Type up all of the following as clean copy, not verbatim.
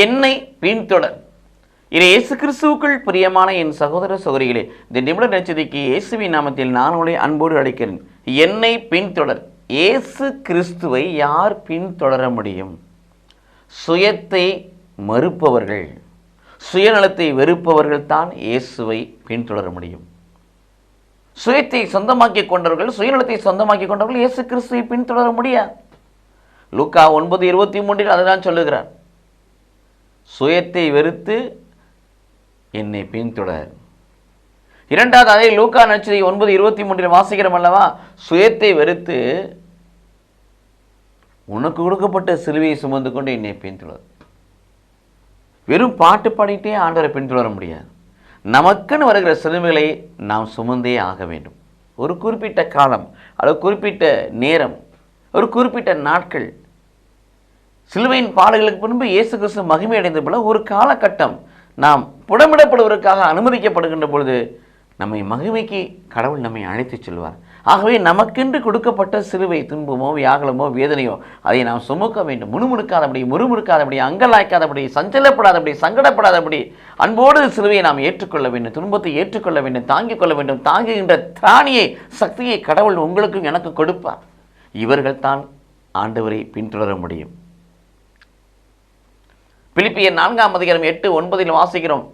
என்னை பின்தொடர். இயேசு கிறிஸ்துவுக்குள் பிரியமான என் சகோதர சகோதரிகளே, இந்த நிமிட நட்சத்திரக்கு இயேசுவின் நாமத்தில் நான் உங்களை அன்போடு அழைக்கிறேன். என்னை பின்தொடர். இயேசு கிறிஸ்துவை யார் பின்தொடர முடியும்? சுயத்தை மறுப்பவர்கள், சுயநலத்தை வெறுப்பவர்கள் தான் இயேசுவை பின்தொடர முடியும். சுயத்தை சொந்தமாக்கி கொண்டவர்கள், சுயநலத்தை சொந்தமாக்கி கொண்டவர்கள் இயேசு கிறிஸ்துவை பின்தொடர முடியாது. லூக்கா 9:23 அதுதான் சொல்லுகிறார். சுயத்தை வெறுத்து என்னை பின்தொடர். இரண்டாவது அதே லூக்கா நட்சத்திரம் 9:23 வாசிக்கிறோம் அல்லவா? சுயத்தை வெறுத்து உனக்கு கொடுக்கப்பட்ட சிலுவையை சுமந்து கொண்டு என்னை பின்தொடர். வெறும் பாட்டு பாடிட்டே ஆண்டவரை பின்தொடர முடியாது. நமக்குன்னு வருகிற சிலுவைகளை நாம் சுமந்தே ஆக வேண்டும். ஒரு குறிப்பிட்ட காலம், அல்லது குறிப்பிட்ட நேரம், ஒரு குறிப்பிட்ட நாட்கள். சிலுவையின் பாடுகளுக்கு முன்பு இயேசு கிறிஸ்து மகிமை அடைந்த போல ஒரு காலகட்டம் நாம் புடமிடப்படுவதற்காக அனுமதிக்கப்படுகின்ற பொழுது நம்மை மகிமைக்கு கடவுள் நம்மை அழைத்து செல்வார். ஆகவே நமக்கென்று கொடுக்கப்பட்ட சிலுவை துன்பமோ வியாகுலமோ வேதனையோ அதை நாம் சுமக்க வேண்டும். முணுமுணுக்காதபடி, முறுமுறுக்காதபடி, அங்கலாய்க்காதபடி, சஞ்சலப்படாதபடி, சங்கடப்படாதபடி ஆண்டோடு சிலுவையை நாம் ஏற்றுக்கொள்ள வேண்டும். துன்பத்தை ஏற்றுக்கொள்ள வேண்டும், தாங்கிக் கொள்ள வேண்டும். தாங்குகின்ற திராணியை, சக்தியை கடவுள் உங்களுக்கும் எனக்கு கொடுப்பார். இவர்கள் தான் ஆண்டவரை பின்தொடர முடியும். பிலிப்பியர் 4:8-9 வாசிக்கிறோம்.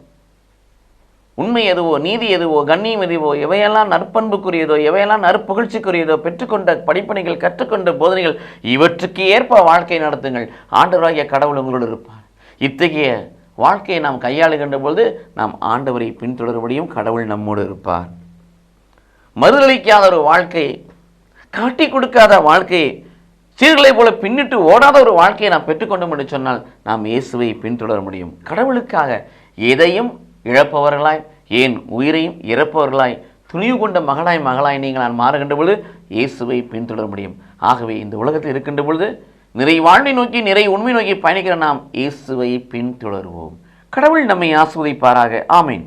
உண்மை எதுவோ, நீதி எதுவோ, கண்ணியம் எதுவோ, எவையெல்லாம் நற்பண்புக்குரியதோ, எவையெல்லாம் நற்புகழ்ச்சிக்குரியதோ, பெற்றுக்கொண்ட படிப்பனைகள், கற்றுக்கொண்ட போதனைகள், இவற்றுக்கு ஏற்ப வாழ்க்கை நடத்துங்கள். ஆண்டவராகிய கடவுள் உங்களோடு இருப்பார். இத்தகைய வாழ்க்கையை நாம் கையாளுகின்ற பொழுது நாம் ஆண்டவரை பின்தொடர முடியும். கடவுள் நம்மோடு இருப்பார். மறுதளிக்காத ஒரு வாழ்க்கை, காட்டி கொடுக்காத வாழ்க்கையை, சீர்களை போல பின்னிட்டு ஓடாத ஒரு வாழ்க்கையை நாம் பெற்றுக்கொண்டோம் என்று சொன்னால் நாம் இயேசுவை பின்தொடர முடியும். கடவுளுக்காக எதையும் இழப்பவர்களாய், ஏன் உயிரையும் இறப்பவர்களாய், துணிவு கொண்ட மகளாய் நீங்கள் நான் மாறுகின்ற பொழுது இயேசுவை பின்தொடர முடியும். ஆகவே இந்த உலகத்தில் இருக்கின்ற பொழுது நிறை வாழ்வை நோக்கி, நிறை உண்மை நோக்கி பயணிக்கிற நாம் இயேசுவை பின்தொடருவோம். கடவுள் நம்மை ஆசீர்வதிப்பாராக. ஆமீன்.